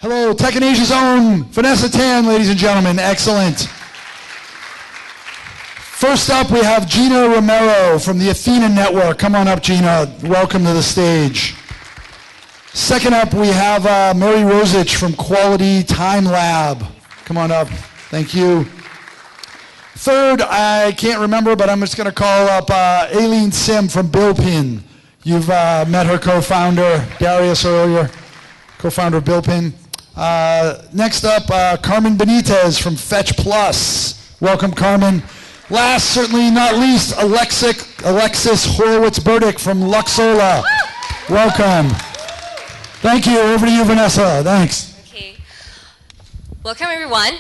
Hello, Tech in Asia's own Vanessa Tan, ladies and gentlemen. Excellent. First up, we have Gina Romero from the Athena Network. Come on up, Gina. Welcome to the stage. Second up, we have Mary Rosich from Quality Time Lab. Come on up. Thank you. Third, I can't remember, but I'm just going to call up Aileen Sim from BillPin. You've met her co-founder, Darius, earlier, co-founder of BillPin. Next up, Carmen Benitez from Fetch Plus. Welcome, Carmen. Last, certainly not least, Alexis Horowitz-Burdick from Luxola. Welcome. Thank you. Over to you, Vanessa. Thanks. Okay. Welcome, everyone.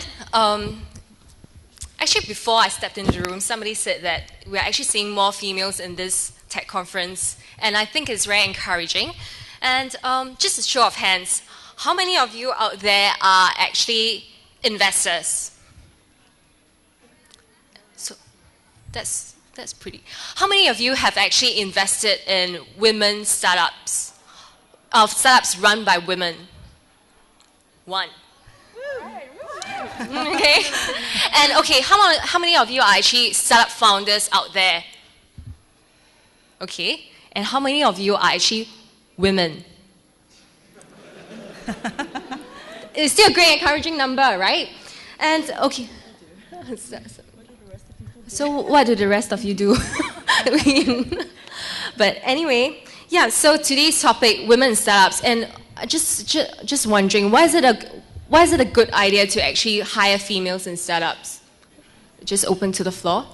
Actually, before I stepped into the room, somebody said that we're actually seeing more females in this tech conference, and I think it's very encouraging. And just a show of hands, how many of you out there are actually investors? So that's pretty. How many of you have actually invested in women's startups, startups run by women? One. Okay. And okay, how many of you are actually startup founders out there? Okay. And how many of you are actually women? It's still a great encouraging number, right? And okay. So what do the rest of you do? But anyway, yeah, so today's topic, women in startups, and just wondering, why is it a good idea to actually hire females in startups? Just open to the floor.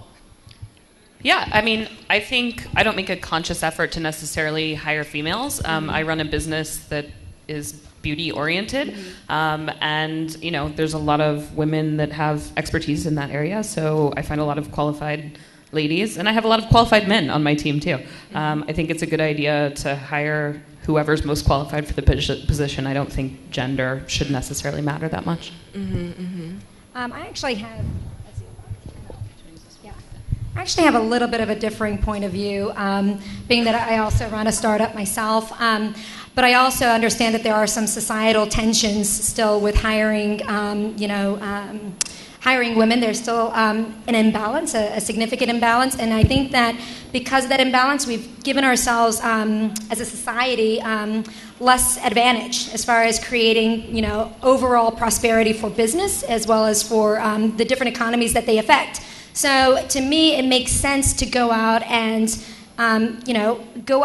Yeah, I mean, I think I don't make a conscious effort to necessarily hire females. I run a business that is beauty oriented, and there's a lot of women that have expertise in that area. So I find a lot of qualified ladies, and I have a lot of qualified men on my team too. I think it's a good idea to hire whoever's most qualified for the position. I don't think gender should necessarily matter that much. I actually have a little bit of a differing point of view, being that I also run a startup myself. But I also understand that there are some societal tensions still with hiring, hiring women. There's still an imbalance, a significant imbalance, and I think that because of that imbalance, we've given ourselves, as a society, less advantage as far as creating, overall prosperity for business as well as for the different economies that they affect. So to me, it makes sense to go out and go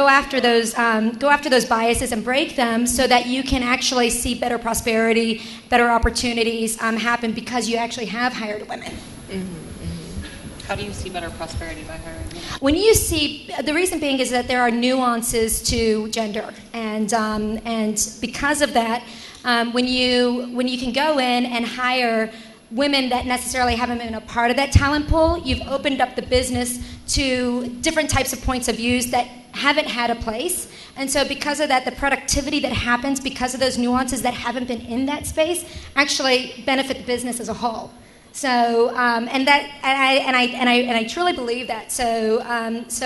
after those biases and break them, so that you can actually see better prosperity, better opportunities happen because you actually have hired women. How do you see better prosperity by hiring women? When you see, the reason being is that there are nuances to gender, and because of that, when you can go in and hire women that necessarily haven't been a part of that talent pool, you've opened up the business to different types of points of views that haven't had a place. And so because of that, the productivity that happens because of those nuances that haven't been in that space actually benefit the business as a whole. So I truly believe that. So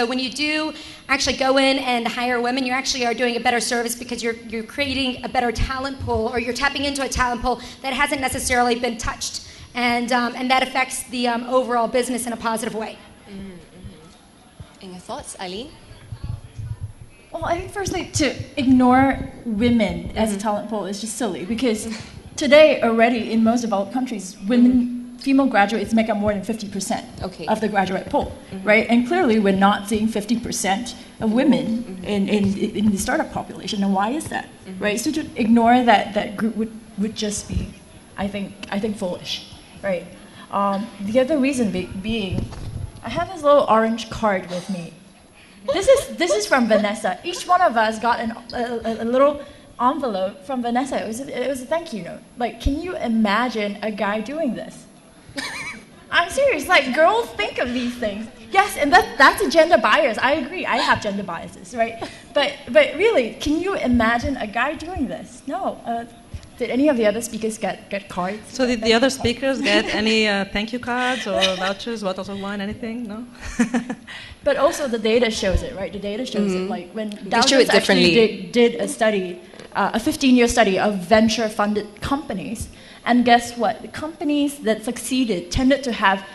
when you do actually go in and hire women, you actually are doing a better service because you're creating a better talent pool, or you're tapping into a talent pool that hasn't necessarily been touched. And that affects the overall business in a positive way. And your thoughts, Eileen? Well, I think firstly, to ignore women as a talent pool is just silly, because today already in most developed countries, female graduates make up more than 50% of the graduate pool, right? And clearly we're not seeing 50% of women in the startup population. And why is that, right? So to ignore that group would just be, I think foolish. Right. The other reason being, I have this little orange card with me. This is from Vanessa. Each one of us got a little envelope from Vanessa. It was a thank you note. Like, can you imagine a guy doing this? I'm serious. Like, girls think of these things. Yes, and that's a gender bias. I agree. I have gender biases, right? But really, can you imagine a guy doing this? No. Did any of the other speakers get cards? So did the other speakers get any thank you cards or vouchers, bottles of wine, anything? No? But also the data shows it, right? The data shows it. Like when Dow show Jones it differently. actually did a study, a 15-year study of venture-funded companies, and guess what? The companies that succeeded tended to have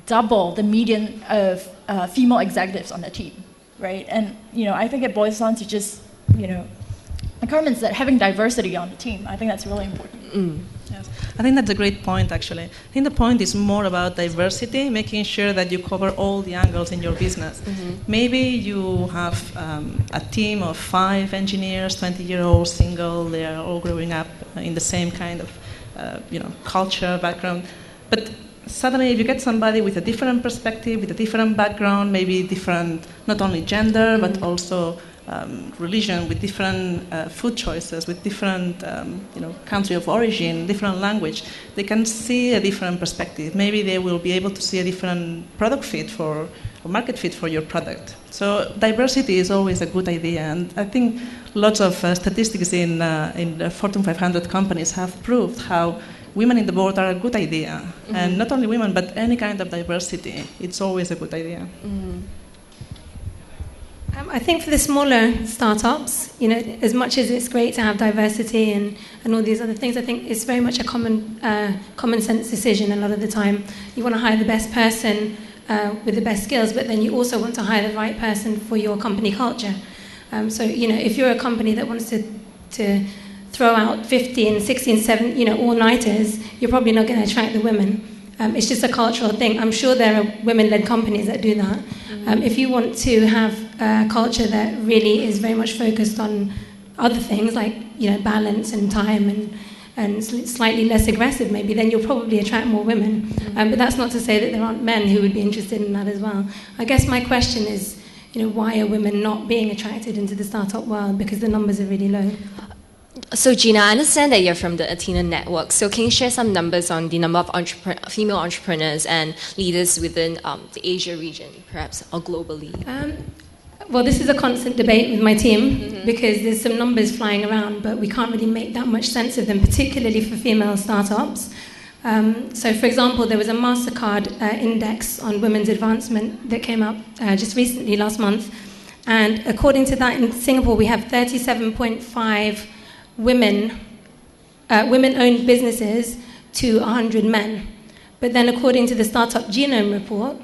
double the median of female executives on the team, right? And I think it boils down to just requirements that having diversity on the team. I think that's really important. Yes. I think that's a great point, actually. I think the point is more about diversity, making sure that you cover all the angles in your business. Maybe you have a team of 5 engineers, 20-year-olds, single, they are all growing up in the same kind of culture, background. But suddenly if you get somebody with a different perspective, with a different background, maybe different, not only gender, but also religion, with different food choices, with different country of origin, different language, they can see a different perspective. Maybe they will be able to see a different product fit or market fit for your product. So diversity is always a good idea, and I think lots of statistics in the Fortune 500 companies have proved how women in the board are a good idea. And not only women, but any kind of diversity, it's always a good idea. I think for the smaller startups, as much as it's great to have diversity and all these other things, I think it's very much a common sense decision a lot of the time. You want to hire the best person with the best skills, but then you also want to hire the right person for your company culture. So, if you're a company that wants to throw out 50 and 60 and 7, all-nighters, you're probably not going to attract the women. It's just a cultural thing. I'm sure there are women-led companies that do that. If you want to have a culture that really is very much focused on other things like balance and time and slightly less aggressive maybe, then you'll probably attract more women. But that's not to say that there aren't men who would be interested in that as well. I guess my question is, why are women not being attracted into the startup world? Because the numbers are really low. So Gina, I understand that you're from the Athena Network. So can you share some numbers on the number of female entrepreneurs and leaders within the Asia region, perhaps, or globally? Well, this is a constant debate with my team because there's some numbers flying around, but we can't really make that much sense of them, particularly for female startups. So, for example, there was a MasterCard index on women's advancement that came out just recently, last month. And according to that, in Singapore, we have 37.5 women-owned businesses to 100 men. But then according to the Startup Genome Report,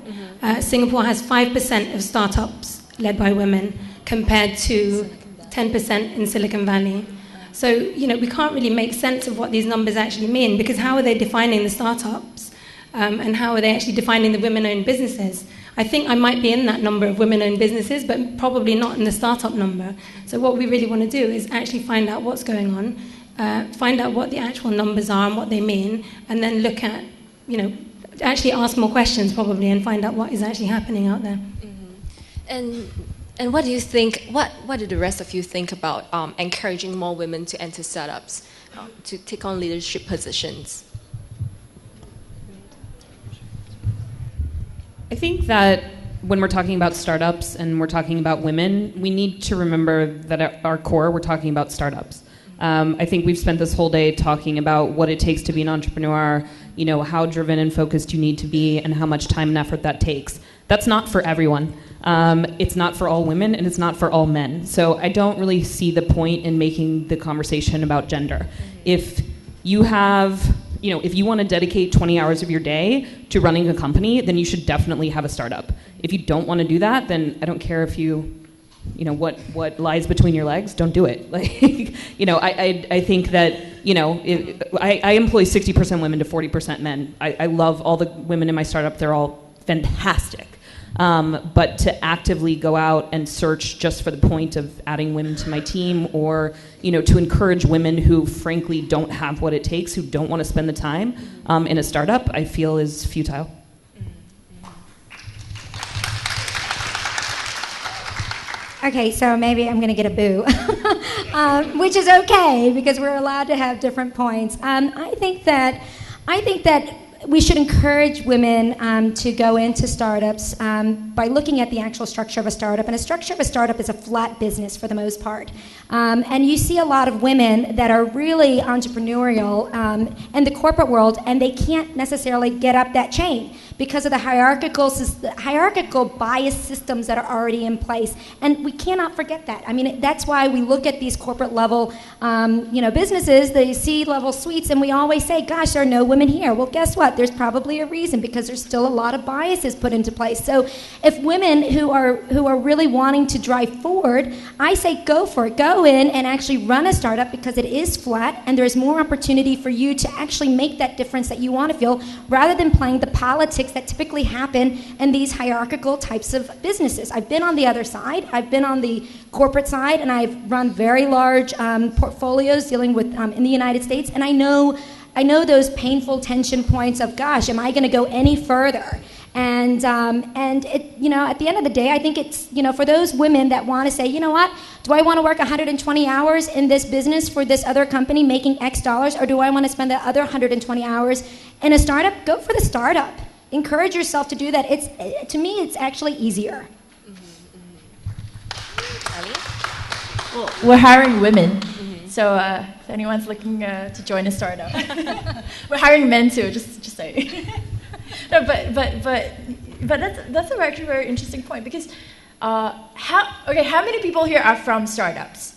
Singapore has 5% of startups led by women compared to 10% in Silicon Valley. So, we can't really make sense of what these numbers actually mean, because how are they defining the startups and how are they actually defining the women-owned businesses? I think I might be in that number of women-owned businesses, but probably not in the startup number. So what we really want to do is actually find out what's going on, find out what the actual numbers are and what they mean, and then look at, actually ask more questions probably and find out what is actually happening out there. And what do you think, what do the rest of you think about encouraging more women to enter startups, to take on leadership positions? I think that when we're talking about startups and we're talking about women, we need to remember that at our core, we're talking about startups. I think we've spent this whole day talking about what it takes to be an entrepreneur, how driven and focused you need to be and how much time and effort that takes. That's not for everyone. It's not for all women and it's not for all men. So I don't really see the point in making the conversation about gender. If you have... if you want to dedicate 20 hours of your day to running a company, then you should definitely have a startup. If you don't want to do that, then I don't care if what lies between your legs, don't do it. I think that, I employ 60% women to 40% men. I love all the women in my startup. They're all fantastic. But to actively go out and search just for the point of adding women to my team or, to encourage women who frankly don't have what it takes, who don't want to spend the time in a startup, I feel is futile. Okay, so maybe I'm going to get a boo, which is okay because we're allowed to have different points. I think that we should encourage women to go into startups by looking at the actual structure of a startup. And a structure of a startup is a flat business for the most part. And you see a lot of women that are really entrepreneurial in the corporate world, and they can't necessarily get up that chain because of the hierarchical bias systems that are already in place. And we cannot forget that. I mean, that's why we look at these corporate level businesses, the C-level suites, and we always say, gosh, there are no women here. Well, guess what? There's probably a reason, because there's still a lot of biases put into place. So if women who are really wanting to drive forward, I say go for it. Go in and actually run a startup, because it is flat and there's more opportunity for you to actually make that difference that you want to feel, rather than playing the politics that typically happen in these hierarchical types of businesses. I've been on the other side. I've been on the corporate side, and I've run very large portfolios dealing with in the United States, and I know those painful tension points of, gosh, am I going to go any further? And it, at the end of the day, I think it's, for those women that want to say, you know what, do I want to work 120 hours in this business for this other company making X dollars, or do I want to spend the other 120 hours in a startup? Go for the startup. Encourage yourself to do that. To me, it's actually easier. Well, we're hiring women, so if anyone's looking to join a startup, we're hiring men too. Just say. No, but that's a actually very interesting point, because how many people here are from startups?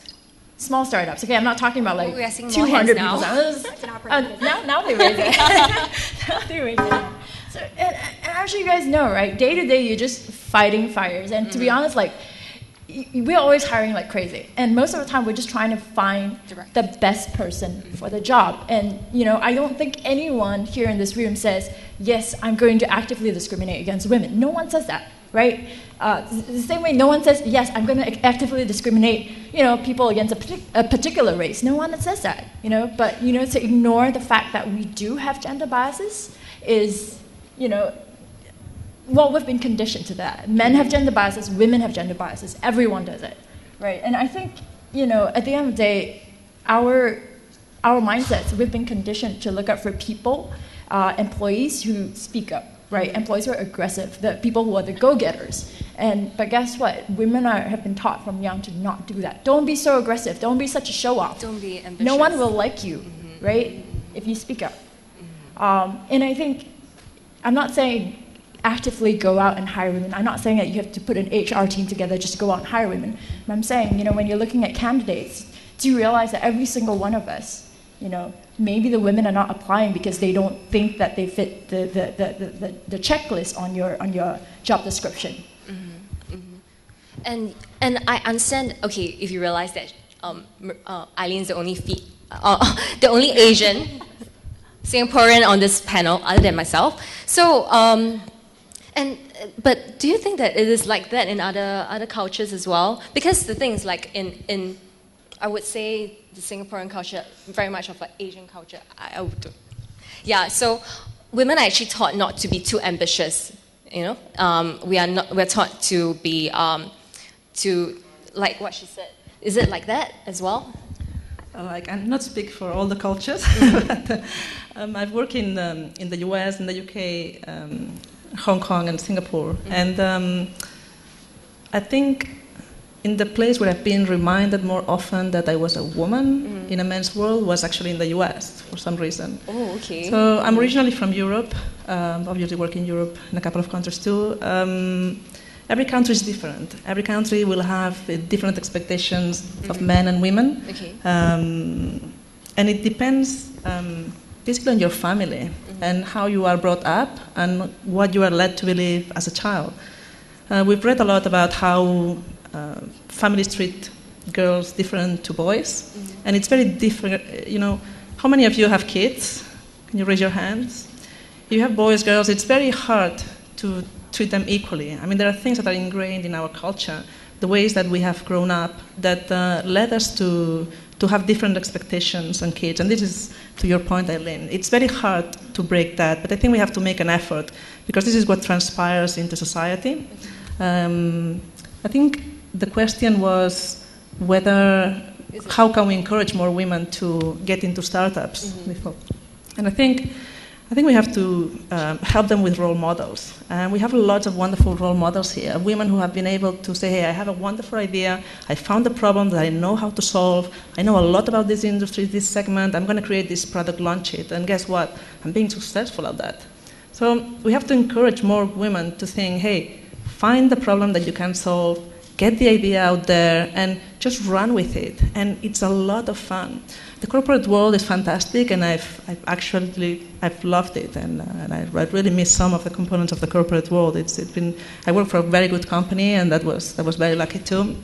Small startups. Okay, I'm not talking about like we are seeing more 200 hands people. Now they raise it. Now they raise it. So, and actually, you guys know, right? Day to day, you're just fighting fires, and to be honest, like, we're always hiring like crazy, and most of the time we're just trying to find the best person for the job. And I don't think anyone here in this room says, yes, I'm going to actively discriminate against women. No one says that, right? The same way no one says, yes, I'm going to actively discriminate people against a particular race. No one says that, but to ignore the fact that we do have gender biases is well, we've been conditioned to that. Men have gender biases, women have gender biases, everyone does it, right? And I think, at the end of the day, our mindsets, we've been conditioned to look out for people, employees who speak up, right? Employees who are aggressive, the people who are the go-getters. But guess what? Women have been taught from young to not do that. Don't be so aggressive. Don't be such a show-off. Don't be ambitious. No one will like you, right? If you speak up. And I think, I'm not saying actively go out and hire women. I'm not saying that you have to put an HR team together just to go out and hire women. But I'm saying, when you're looking at candidates, do you realize that every single one of us, maybe the women are not applying because they don't think that they fit the checklist on your job description. And I understand. Okay, if you realize that Eileen's the only the only Asian Singaporean on this panel, other than myself. So, but do you think that it is like that in other cultures as well? Because the thing is, like in I would say the Singaporean culture, very much of an Asian culture. I would do. Yeah. So, women are actually taught not to be too ambitious. We're taught to be to, like what she said. Is it like that as well? I cannot speak for all the cultures, but I've worked in the US, in the UK, Hong Kong, and Singapore, and I think in the place where I've been reminded more often that I was a woman in a men's world was actually in the US for some reason. Oh, okay. So I'm originally from Europe, obviously work in Europe in a couple of countries too. Every country is different. Every country will have different expectations of men and women. Okay. And it depends basically on your family and how you are brought up and what you are led to believe as a child. We've read a lot about how families treat girls different to boys. And it's very different. How many of you have kids? Can you raise your hands? If you have boys, girls, it's very hard to treat them equally. I mean, there are things that are ingrained in our culture, the ways that we have grown up, that led us to have different expectations on kids. And this is, to your point, Eileen, it's very hard to break that, but I think we have to make an effort, because this is what transpires into society. I think the question was how can we encourage more women to get into startups? And I think I think we have to help them with role models. And we have lots of wonderful role models here, women who have been able to say, hey, I have a wonderful idea, I found a problem that I know how to solve, I know a lot about this industry, this segment, I'm going to create this product, launch it, and guess what? I'm being successful at that. So we have to encourage more women to think, hey, find the problem that you can solve, get the idea out there, and just run with it. And it's a lot of fun. The corporate world is fantastic, and I've loved it, and I really miss some of the components of the corporate world. I work for a very good company, and that was very lucky too.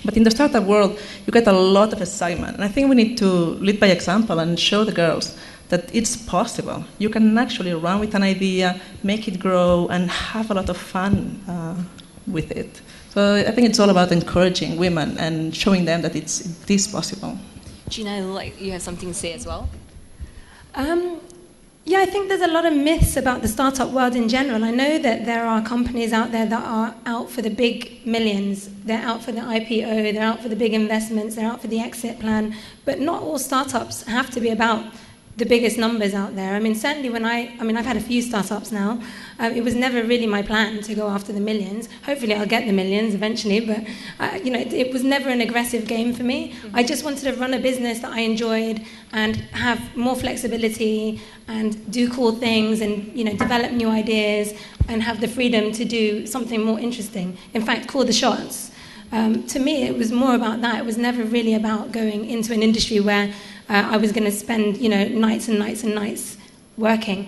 But in the startup world, you get a lot of excitement, and I think we need to lead by example and show the girls that it's possible. You can actually run with an idea, make it grow, and have a lot of fun with it. So I think it's all about encouraging women and showing them that it is possible. Gina, like you have something to say as well? Yeah, I think there's a lot of myths about the startup world in general. I know that there are companies out there that are out for the big millions. They're out for the IPO, they're out for the big investments, they're out for the exit plan. But not all startups have to be about the biggest numbers out there. I mean, certainly I've had a few startups now. It was never really my plan to go after the millions. Hopefully I'll get the millions eventually, but it was never an aggressive game for me. I just wanted to run a business that I enjoyed and have more flexibility and do cool things and develop new ideas and have the freedom to do something more interesting. In fact, call the shots. To me, it was more about that. It was never really about going into an industry where I was going to spend, nights and nights and nights working.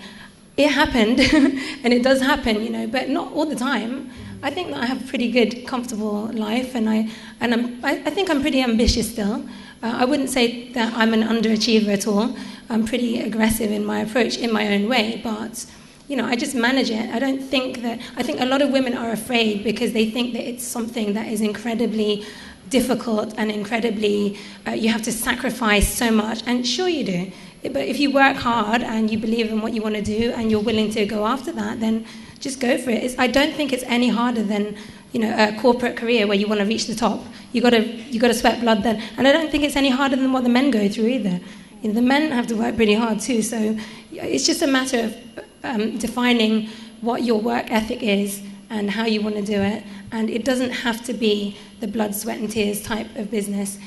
It happened, and it does happen, but not all the time. I think that I have a pretty good, comfortable life, and I think I'm pretty ambitious still. I wouldn't say that I'm an underachiever at all. I'm pretty aggressive in my approach in my own way, but I just manage it. I think a lot of women are afraid because they think that it's something that is incredibly difficult and incredibly, you have to sacrifice so much. And sure you do. But if you work hard and you believe in what you want to do and you're willing to go after that, then just go for it. I don't think it's any harder than a corporate career where you want to reach the top. You got to sweat blood then. And I don't think it's any harder than what the men go through either. The men have to work pretty hard too. So it's just a matter of defining what your work ethic is and how you want to do it. And it doesn't have to be the blood, sweat and tears type of business.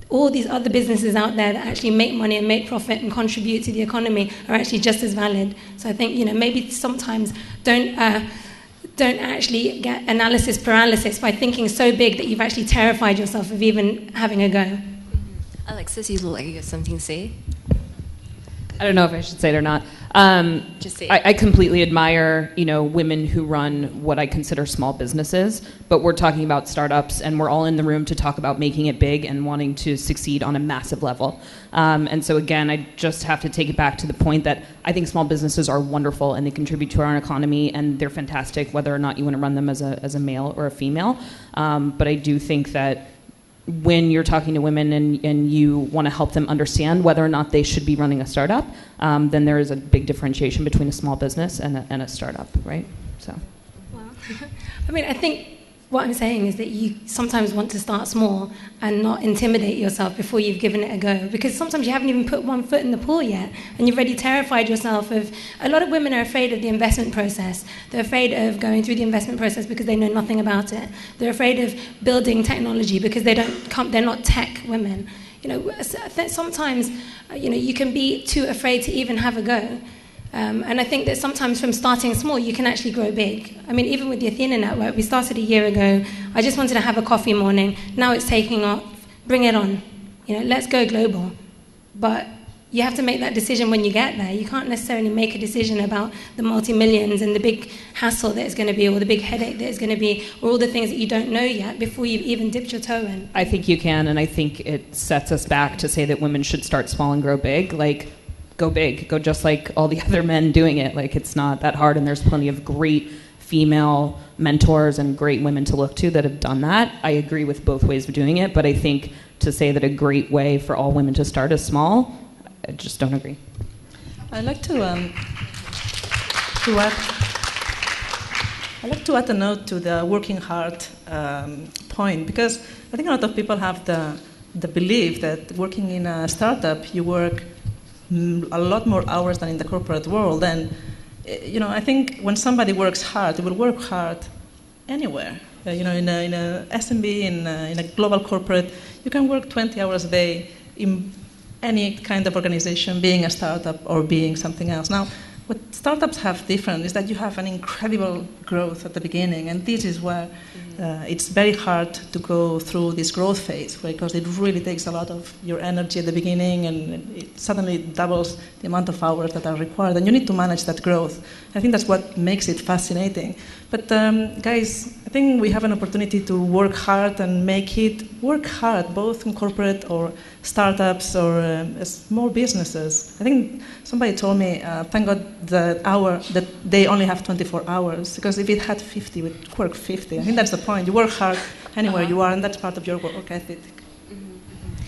All these other businesses out there that actually make money and make profit and contribute to the economy are actually just as valid. So I think, maybe sometimes don't actually get analysis paralysis by thinking so big that you've actually terrified yourself of even having a go. Alexis, you look like you have something to say. I don't know if I should say it or not. Just say it. I completely admire, women who run what I consider small businesses, but we're talking about startups, and we're all in the room to talk about making it big and wanting to succeed on a massive level. And so again, I just have to take it back to the point that I think small businesses are wonderful and they contribute to our economy, and they're fantastic whether or not you want to run them as a male or a female. But I do think that when you're talking to women and you want to help them understand whether or not they should be running a startup, then there is a big differentiation between a small business and a startup, right? So. Well, I think what I'm saying is that you sometimes want to start small and not intimidate yourself before you've given it a go, because sometimes you haven't even put one foot in the pool yet and you've already terrified yourself of. A lot of women are afraid of the investment process. They're afraid of going through the investment process because they know nothing about it. They're afraid of building technology because they're not tech women. Sometimes you can be too afraid to even have a go. And I think that sometimes from starting small, you can actually grow big. I mean, even with the Athena Network, we started a year ago. I just wanted to have a coffee morning. Now it's taking off. Bring it on. Let's go global. But you have to make that decision when you get there. You can't necessarily make a decision about the multi-millions and the big hassle that it's going to be, or the big headache that it's going to be, or all the things that you don't know yet before you've even dipped your toe in. I think you can, and I think it sets us back to say that women should start small and grow big. Go big, go just like all the other men doing it. It's not that hard, and there's plenty of great female mentors and great women to look to that have done that. I agree with both ways of doing it, but I think to say that a great way for all women to start is small, I just don't agree. I'd like to add a note to the working hard point, because I think a lot of people have the belief that working in a startup, you work a lot more hours than in the corporate world. And I think when somebody works hard, they will work hard anywhere. In a SMB, in a global corporate, you can work 20 hours a day in any kind of organization, being a startup or being something else. Now, what startups have different is that you have an incredible growth at the beginning, and this is where it's very hard to go through this growth phase, because it really takes a lot of your energy at the beginning, and it suddenly doubles the amount of hours that are required, and you need to manage that growth. I think that's what makes it fascinating. But guys, I think we have an opportunity to work hard and make it work hard, both in corporate or startups or small businesses. I think somebody told me, thank God that they only have 24 hours, because if it had 50, we'd work 50. I think that's the point. You work hard anywhere you are, and that's part of your work ethic.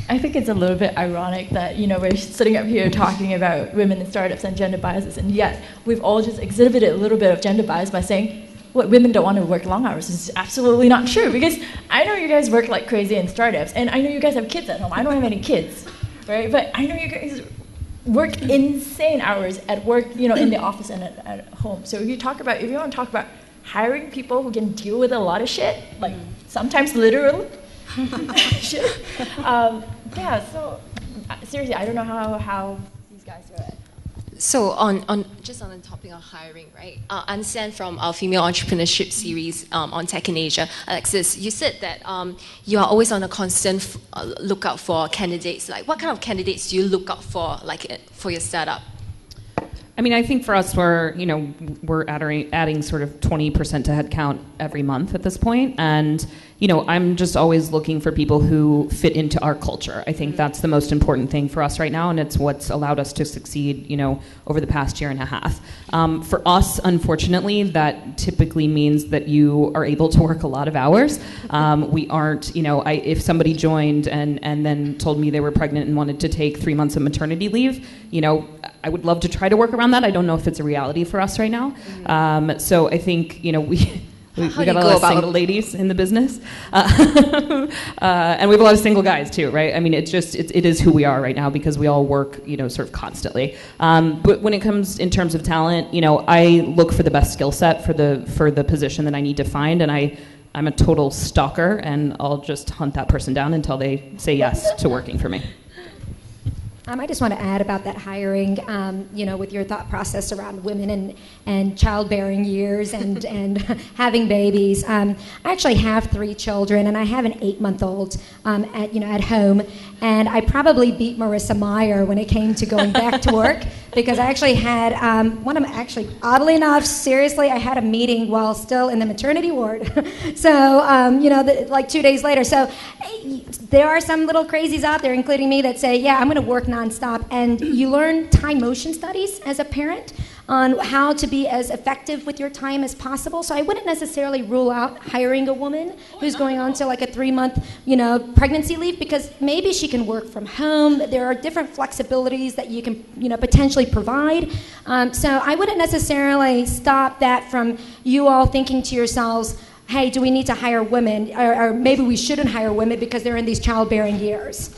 I think it's a little bit ironic that we're sitting up here talking about women in startups and gender biases, and yet we've all just exhibited a little bit of gender bias by saying, what, women don't want to work long hours. It's absolutely not true, because I know you guys work like crazy in startups, and I know you guys have kids at home. I don't have any kids, right? But I know you guys work insane hours at work, in the office and at home. So if you want to talk about hiring people who can deal with a lot of shit, like sometimes literal shit. So seriously, I don't know how these guys do it. So on just on the topic of hiring, right? I understand from our female entrepreneurship series on Tech in Asia, Alexis, you said that you are always on a constant lookout for candidates. Like, what kind of candidates do you look out for, like for your startup? I mean, I think for us, we're adding sort of 20% to headcount every month at this point, and I'm just always looking for people who fit into our culture. I think that's the most important thing for us right now, and it's what's allowed us to succeed, over the past year and a half. For us, unfortunately, that typically means that you are able to work a lot of hours. We aren't, if somebody joined and then told me they were pregnant and wanted to take 3 months of maternity leave, I would love to try to work around that. I don't know if it's a reality for us right now. So I think, we got a lot of single ladies in the business. And we have a lot of single guys too, right? I mean, it is who we are right now, because we all work, sort of constantly. But when it comes in terms of talent, I look for the best skill set for the position that I need to find, and I'm a total stalker, and I'll just hunt that person down until they say yes to working for me. I just want to add about that hiring, with your thought process around women and childbearing years and having babies. I actually have 3 children, and I have an 8-month-old at home. And I probably beat Marissa Mayer when it came to going back to work, because I actually had oddly enough, seriously, I had a meeting while still in the maternity ward. So, like 2 days later. So there are some little crazies out there, including me, that say, yeah, I'm going to work nonstop. And you learn time motion studies as a parent on how to be as effective with your time as possible. So I wouldn't necessarily rule out hiring a woman who's going on to like a 3-month, pregnancy leave, because maybe she can work from home. There are different flexibilities that you can, potentially provide. So I wouldn't necessarily stop that from you all thinking to yourselves, hey, do we need to hire women? Or maybe we shouldn't hire women because they're in these childbearing years.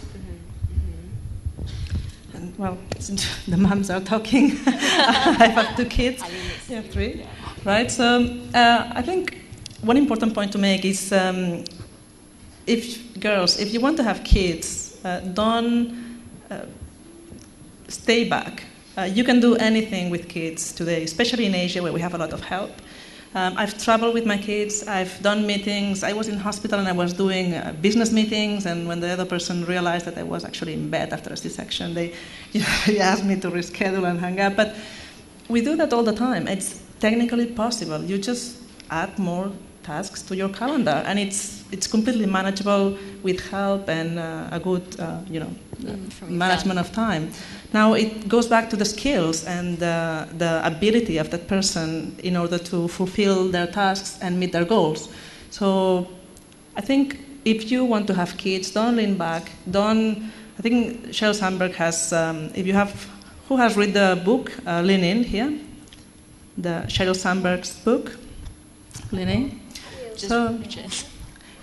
Well, since the moms are talking, I have 2 kids. You have 3, right? So I think one important point to make is, if you want to have kids, don't stay back. You can do anything with kids today, especially in Asia, where we have a lot of help. I've traveled with my kids, I've done meetings. I was in hospital and I was doing business meetings, and when the other person realized that I was actually in bed after a C-section, they asked me to reschedule and hang up. But we do that all the time. It's technically possible. You just add more tasks to your calendar, and it's completely manageable with help and a good management of time. Now it goes back to the skills and the ability of that person in order to fulfill their tasks and meet their goals. So I think if you want to have kids, don't lean back. I think Sheryl Sandberg has, who has read the book, Lean In here? The Sheryl Sandberg's book, Lean In?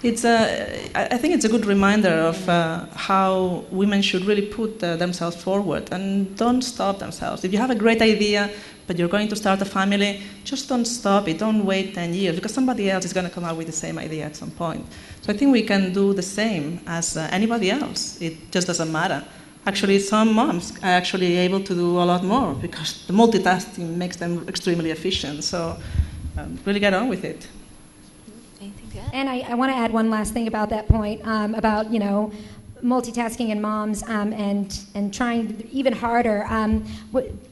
I think it's a good reminder of how women should really put themselves forward and don't stop themselves. If you have a great idea, but you're going to start a family, just don't stop it. Don't wait 10 years, because somebody else is going to come up with the same idea at some point. So I think we can do the same as anybody else. It just doesn't matter. Actually, some moms are actually able to do a lot more because the multitasking makes them extremely efficient. So really get on with it. Anything to add? And I want to add one last thing about that point, about, multitasking and moms, and trying even harder.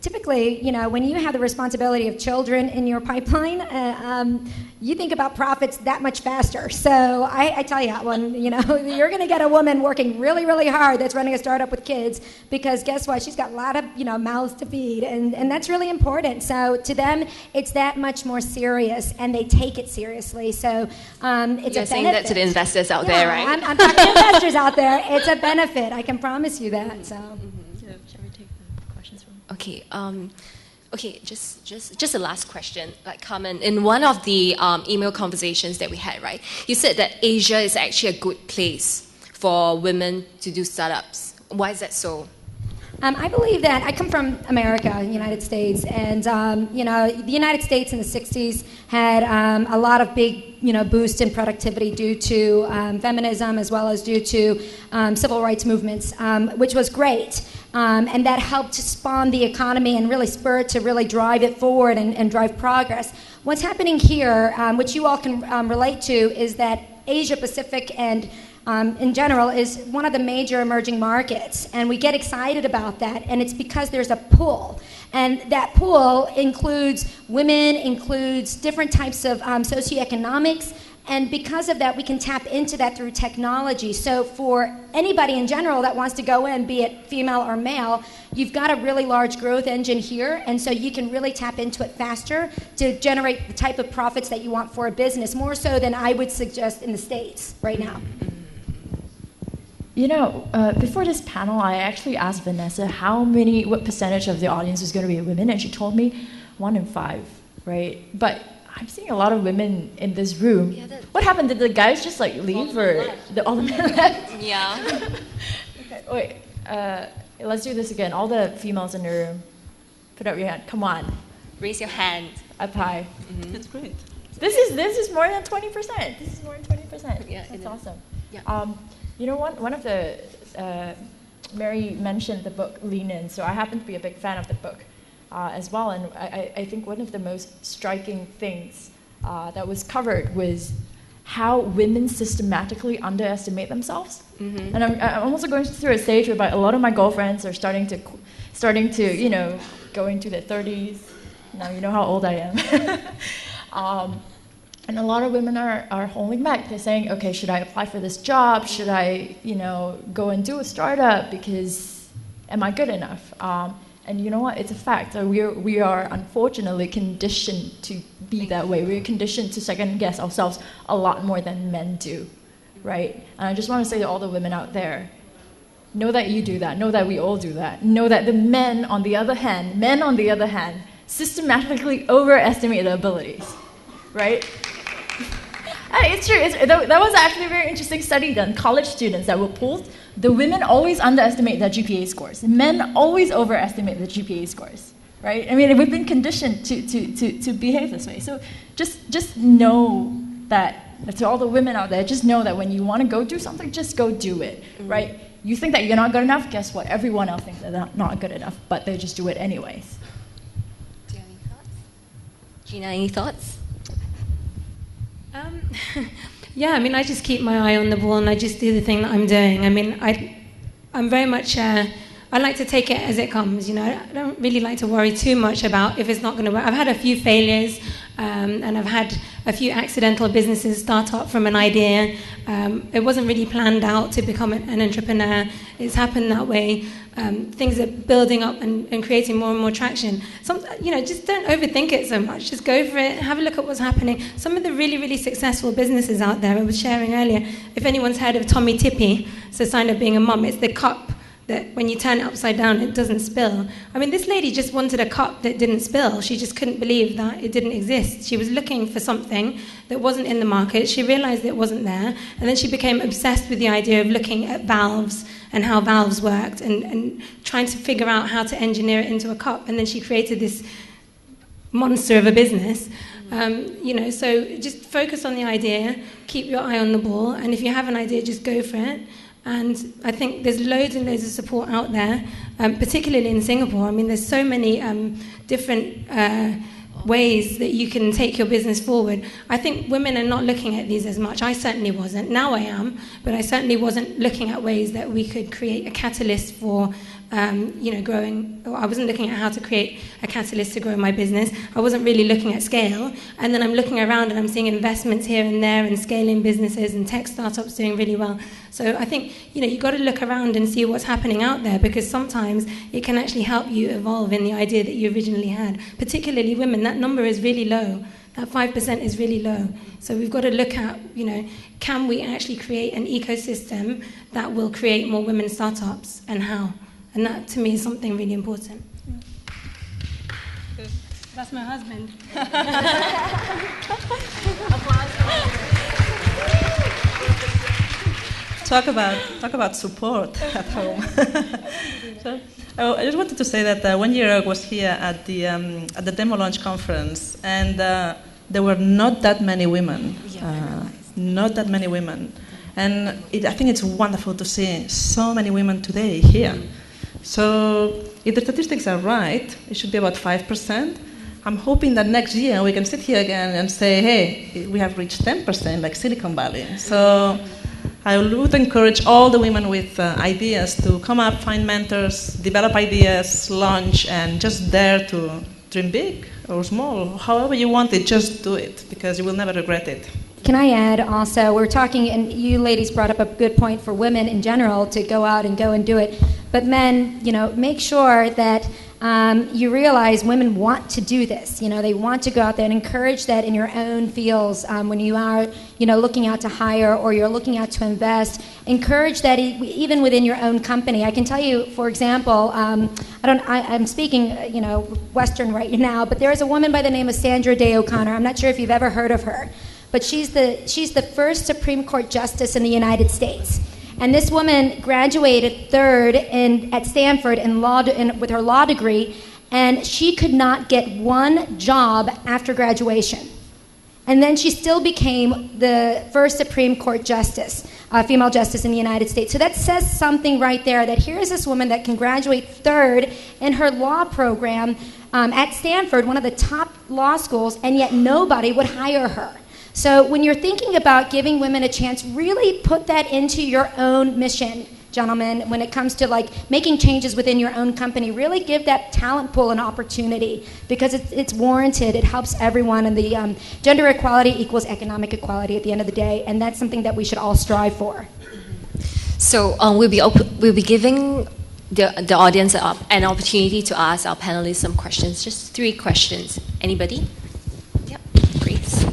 Typically, when you have the responsibility of children in your pipeline, you think about profits that much faster. So I tell you, you're going to get a woman working really, really hard that's running a startup with kids, because guess what? She's got a lot of mouths to feed, and that's really important. So to them, it's that much more serious, and they take it seriously. So it's You're a saying benefit. that to the investors out Yeah, there, right? I'm talking to investors out there. It's a benefit. I can promise you that. So. Shall we take the questions from? Okay. Okay. Just a last question, like Carmen. In one of the email conversations that we had, right? You said that Asia is actually a good place for women to do startups. Why is that so? I believe that I come from America, United States, and the United States in the 60s had a lot of big boost in productivity due to feminism, as well as due to civil rights movements, which was great. And that helped to spawn the economy and really spur it to really drive it forward and drive progress. What's happening here, which you all can relate to, is that Asia Pacific and in general is one of the major emerging markets, and we get excited about that, and it's because there's a pool, and that pool includes women, includes different types of socioeconomics, and because of that we can tap into that through technology. So for anybody in general that wants to go in, be it female or male, you've got a really large growth engine here, and so you can really tap into it faster to generate the type of profits that you want for a business, more so than I would suggest in the States right now. Before this panel, I actually asked Vanessa what percentage of the audience is going to be women, and she told me 1 in 5, right? But I'm seeing a lot of women in this room. Yeah, what happened? Did the guys just leave, or all the men left? Yeah. Okay, wait. Let's do this again. All the females in the room, put up your hand. Come on, Raise your hand. up high. That's great. This is more than 20%. This is more than 20%. Yeah, That's it is. awesome. Yeah. One of the Mary mentioned the book Lean In, so I happen to be a big fan of the book as well, and I think one of the most striking things that was covered was how women systematically underestimate themselves. And I'm also going through a stage where a lot of my girlfriends are starting to go into their 30s. Now you know how old I am. And a lot of women are holding back. They're saying, okay, should I apply for this job? Should I, go and do a startup? Because am I good enough? And you know what? It's a fact. We are unfortunately conditioned to be that way. We're conditioned to second guess ourselves a lot more than men do, right? And I just want to say to all the women out there, know that you do that. Know that we all do that. Know that the men, on the other hand, systematically overestimate their abilities, right? It's true. That was actually a very interesting study done. College students that were polled, the women always underestimate their GPA scores. Men always overestimate their GPA scores, right? I mean, we've been conditioned to behave this way. So just know that, to all the women out there, just know that when you want to go do something, just go do it, right? You think that you're not good enough, guess what? Everyone else thinks that they're not good enough, but they just do it anyways. Do you have any thoughts? Gina, any thoughts? Yeah, I mean, I just keep my eye on the ball and I just do the thing that I'm doing. I mean, I'm very much, I like to take it as it comes, I don't really like to worry too much about if it's not going to work. I've had a few failures and I've had a few accidental businesses start up from an idea. It wasn't really planned out to become an entrepreneur. It's happened that way. Things are building up and creating more and more traction. Just don't overthink it so much. Just go for it. Have a look at what's happening. Some of the really, really successful businesses out there, I was sharing earlier, if anyone's heard of Tommy Tippy, so Sign Up Being a Mum, it's the cup that when you turn it upside down, it doesn't spill. I mean, this lady just wanted a cup that didn't spill. She just couldn't believe that it didn't exist. She was looking for something that wasn't in the market. She realized it wasn't there. And then she became obsessed with the idea of looking at valves and how valves worked and trying to figure out how to engineer it into a cup. And then she created this monster of a business. So just focus on the idea, keep your eye on the ball, and if you have an idea, just go for it. And I think there's loads and loads of support out there, particularly in Singapore. I mean, there's so many different ways that you can take your business forward. I think women are not looking at these as much. I certainly wasn't. Now I am, but I certainly wasn't looking at ways that we could create a catalyst for growing. I wasn't looking at how to create a catalyst to grow my business. I wasn't really looking at scale. And then I'm looking around and I'm seeing investments here and there and scaling businesses and tech startups doing really well. So I think, you've got to look around and see what's happening out there, because sometimes it can actually help you evolve in the idea that you originally had. Particularly women, that number is really low. That 5% is really low. So we've got to look at, can we actually create an ecosystem that will create more women startups, and how? And that, to me, is something really important. That's my husband. Talk about support at home. So, I just wanted to say that 1 year ago I was here at the Demo Launch conference, and there were not that many women. Not that many women. And I think it's wonderful to see so many women today here. So if the statistics are right, it should be about 5%. I'm hoping that next year we can sit here again and say, hey, we have reached 10% like Silicon Valley. So I would encourage all the women with ideas to come up, find mentors, develop ideas, launch, and just dare to dream big or small. However you want it, just do it, because you will never regret it. Can I add also, we're talking, and you ladies brought up a good point for women in general to go out and go and do it. But men, make sure that you realize women want to do this. They want to go out there and encourage that in your own fields when you are, looking out to hire or you're looking out to invest. Encourage that even within your own company. I can tell you, for example, I'm speaking, Western right now, but there is a woman by the name of Sandra Day O'Connor. I'm not sure if you've ever heard of her. But she's the first Supreme Court justice in the United States. And this woman graduated third at Stanford with her law degree, and she could not get one job after graduation. And then she still became the first Supreme Court justice, female justice in the United States. So that says something right there, that here is this woman that can graduate third in her law program at Stanford, one of the top law schools, and yet nobody would hire her. So when you're thinking about giving women a chance, really put that into your own mission, gentlemen, when it comes to making changes within your own company. Really give that talent pool an opportunity, because it's warranted. It helps everyone, and the gender equality equals economic equality at the end of the day, and that's something that we should all strive for. So we'll be giving the audience an opportunity to ask our panelists some questions. Just 3 questions. Anybody? Yep, Grace.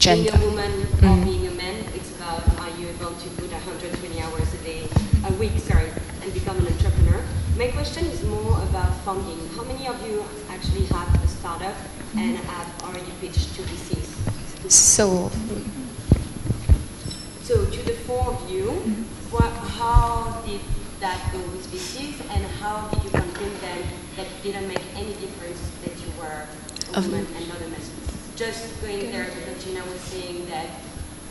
Being a woman or being a man, it's about are you able to put 120 hours a week, and become an entrepreneur. My question is more about funding. How many of you actually have a startup and have already pitched to VCs? So to the 4 of you, how did that go with VCs, and how did you convince them that it didn't make any difference that you were a woman and not a man? Just going there, because Gina was saying that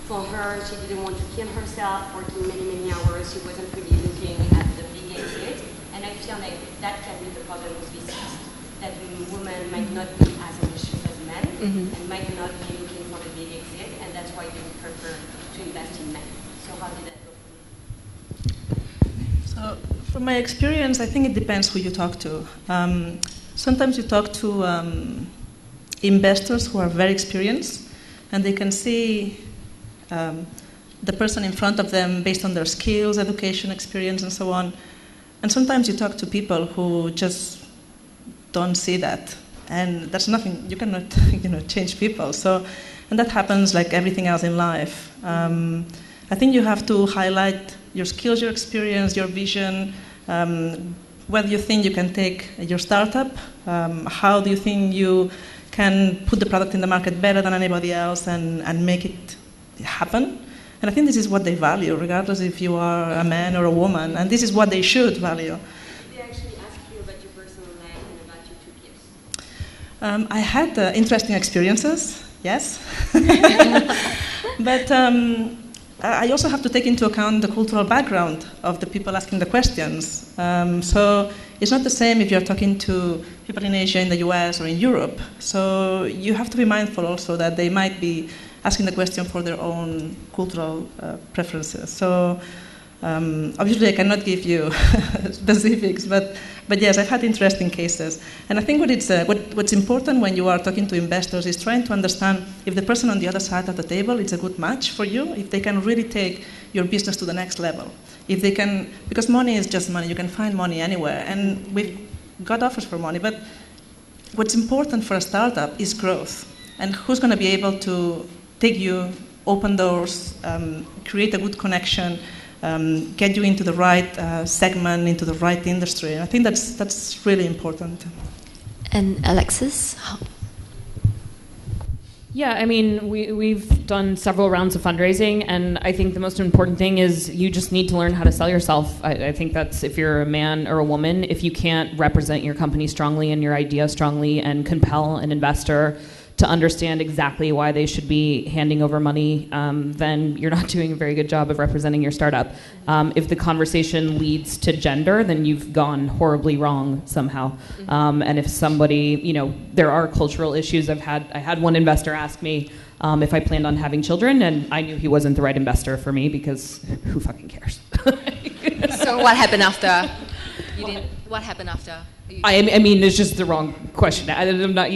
for her, she didn't want to kill herself, working many, many hours. She wasn't really looking at the big exit. And I feel like that can be the problem with VCs, that women might not be as ambitious as men, and might not be looking for the big exit, and that's why they would prefer to invest in men. So how did that go? So from my experience, I think it depends who you talk to. Sometimes you talk to investors who are very experienced, and they can see the person in front of them based on their skills, education, experience, and so on. And sometimes you talk to people who just don't see that. and that's nothing. You cannot, change people. So, and that happens like everything else in life. I think you have to highlight your skills, your experience, your vision. Whether you think you can take your startup, how do you think you can put the product in the market better than anybody else and make it happen? And I think this is what they value, regardless if you are a man or a woman, and this is what they should value. They actually ask you about your personal life and about your 2 peers. I had interesting experiences, yes. But I also have to take into account the cultural background of the people asking the questions. So it's not the same if you're talking to people in Asia, in the US, or in Europe. So you have to be mindful also that they might be asking the question for their own cultural preferences. So obviously I cannot give you specifics, but yes, I've had interesting cases. And I think what's important when you are talking to investors is trying to understand if the person on the other side of the table is a good match for you, if they can really take your business to the next level. If they can, because money is just money, you can find money anywhere, and we've got offers for money, but what's important for a startup is growth. And who's going to be able to take you, open doors, create a good connection, get you into the right segment, into the right industry. And I think that's really important. And Alexis? Yeah, I mean, we've done several rounds of fundraising, and I think the most important thing is you just need to learn how to sell yourself. I think that's if you're a man or a woman, if you can't represent your company strongly and your idea strongly and compel an investor to understand exactly why they should be handing over money, then you're not doing a very good job of representing your startup. If the conversation leads to gender, then you've gone horribly wrong somehow. And if somebody, there are cultural issues. I had one investor ask me if I planned on having children, and I knew he wasn't the right investor for me because who fucking cares? So what happened after? What happened after? I mean, it's just the wrong question. I'm not,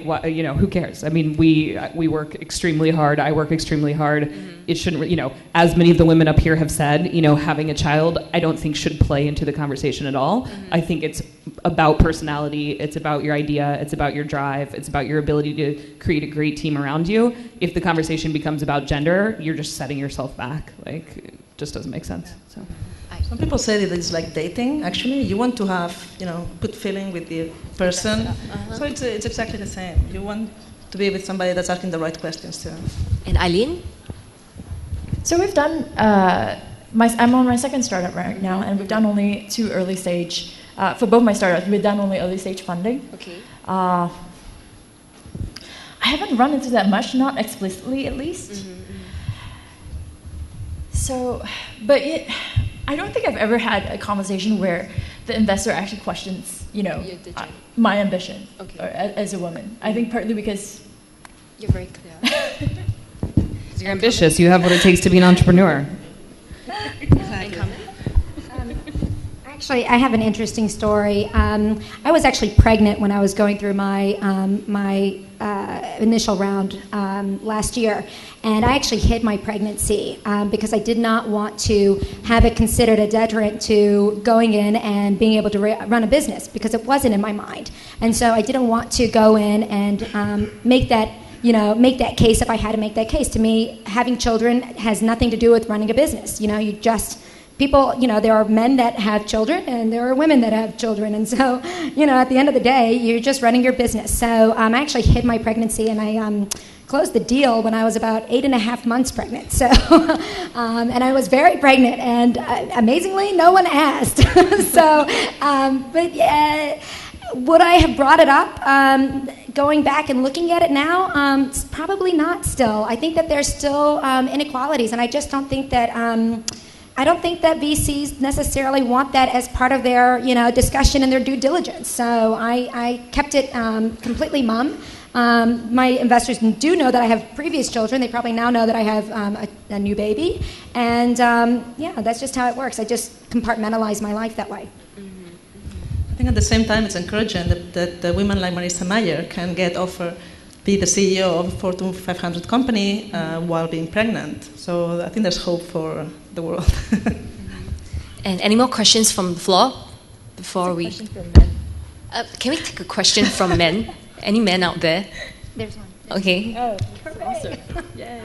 what, who cares? I mean, we work extremely hard. I work extremely hard. Mm-hmm. It shouldn't, as many of the women up here have said, having a child, I don't think should play into the conversation at all. Mm-hmm. I think it's about personality. It's about your idea. It's about your drive. It's about your ability to create a great team around you. If the conversation becomes about gender, you're just setting yourself back. It just doesn't make sense. So. Some people say that it's like dating, actually. You want to have, good feeling with the person. Uh-huh. So it's exactly the same. You want to be with somebody that's asking the right questions too. And Eileen? So we've done, I'm on my second startup right now, and we've done only 2 early stage, for both my startups, we've done only early stage funding. Okay. I haven't run into that much, not explicitly at least. Mm-hmm. So, but I don't think I've ever had a conversation where the investor actually questions, my ambition or, as a woman. I think partly because you're very clear. You're ambitious. You have what it takes to be an entrepreneur. Exactly. Actually, I have an interesting story. I was actually pregnant when I was going through my initial round last year, and I actually hid my pregnancy because I did not want to have it considered a deterrent to going in and being able to run a business, because it wasn't in my mind. And so I didn't want to go in and make that case if I had to make that case. To me, having children has nothing to do with running a business. People, there are men that have children and there are women that have children. And so, at the end of the day, you're just running your business. So I actually hid my pregnancy, and I closed the deal when I was about 8.5 months pregnant. So, and I was very pregnant, and amazingly, no one asked. So, but yeah, would I have brought it up? Going back and looking at it now, probably not still. I think that there's still inequalities, and I just don't think that... I don't think that VCs necessarily want that as part of their, discussion and their due diligence. So I kept it completely mum. My investors do know that I have previous children. They probably now know that I have a new baby. And that's just how it works. I just compartmentalize my life that way. I think at the same time it's encouraging that women like Marissa Mayer can be the CEO of a Fortune 500 company while being pregnant. So I think there's hope for the world. And any more questions from the floor before we? Question from men. Can we take a question from men? Any men out there? There's one. Okay. Oh, awesome. Yay.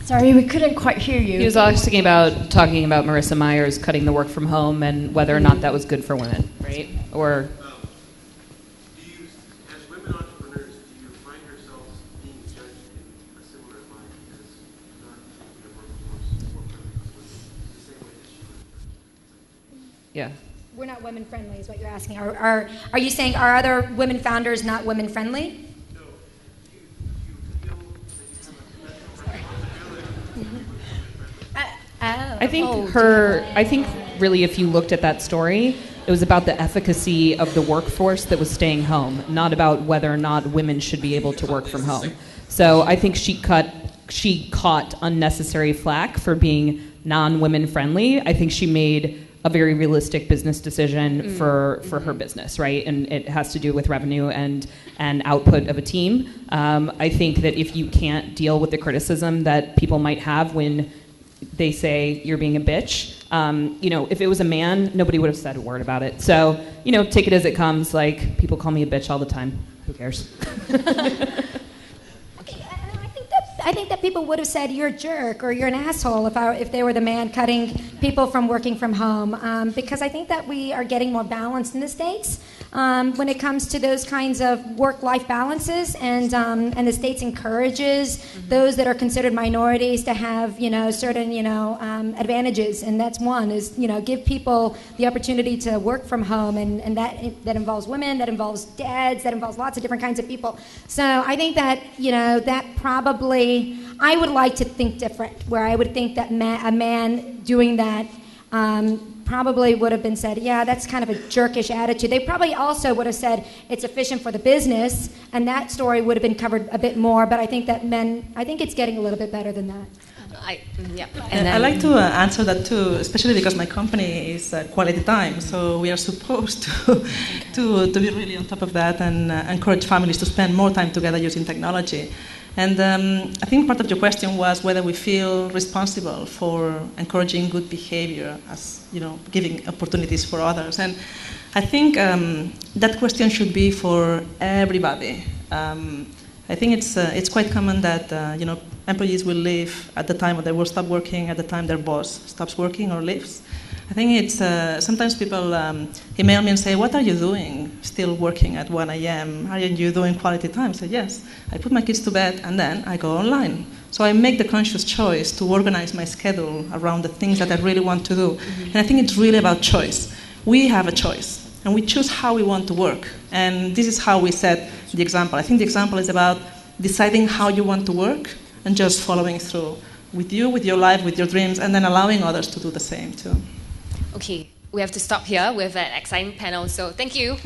Sorry, we couldn't quite hear you. He was talking about Marissa Myers cutting the work from home and whether or not that was good for women, right? Or as women entrepreneurs, do you find yourselves being judged in a similar light as non-workforce the same way that she was? yeah. We're not women friendly, is what you're asking. Are you saying are other women founders not women friendly? I think really if you looked at that story, it was about the efficacy of the workforce that was staying home, not about whether or not women should be able to work from home. So I think she caught unnecessary flack for being non-women friendly. I think she made a very realistic business decision for her business, right? And it has to do with revenue and output of a team. I think that if you can't deal with the criticism that people might have when they say you're being a bitch, if it was a man, nobody would have said a word about it. So, take it as it comes. Like, people call me a bitch all the time. Who cares? I think that people would have said you're a jerk or you're an asshole if they were the man cutting people from working from home, because I think that we are getting more balanced in the States when it comes to those kinds of work-life balances, and the States encourages those that are considered minorities to have certain advantages, and that's one is give people the opportunity to work from home, and that involves women, that involves dads, that involves lots of different kinds of people. So I think that that probably. I would like to think different, where I would think that a man doing that probably would have been said, yeah, that's kind of a jerkish attitude. They probably also would have said it's efficient for the business, and that story would have been covered a bit more, but I think that I think it's getting a little bit better than that. I'd like to answer that too, especially because my company is Quality Time, so we are supposed to be really on top of that and encourage families to spend more time together using technology. And I think part of your question was whether we feel responsible for encouraging good behavior, as giving opportunities for others. And I think that question should be for everybody. I think it's quite common that employees will leave at the time they will stop working, at the time their boss stops working or leaves. I think it's sometimes people email me and say, "What are you doing? Still working at 1 a.m. Aren't you doing quality time?" I say, "Yes. I put my kids to bed and then I go online." So I make the conscious choice to organize my schedule around the things that I really want to do. And I think it's really about choice. We have a choice, and we choose how we want to work. And this is how we set the example. I think the example is about deciding how you want to work and just following through with you, with your life, with your dreams, and then allowing others to do the same too. Okay, we have to stop here with an exciting panel, so thank you.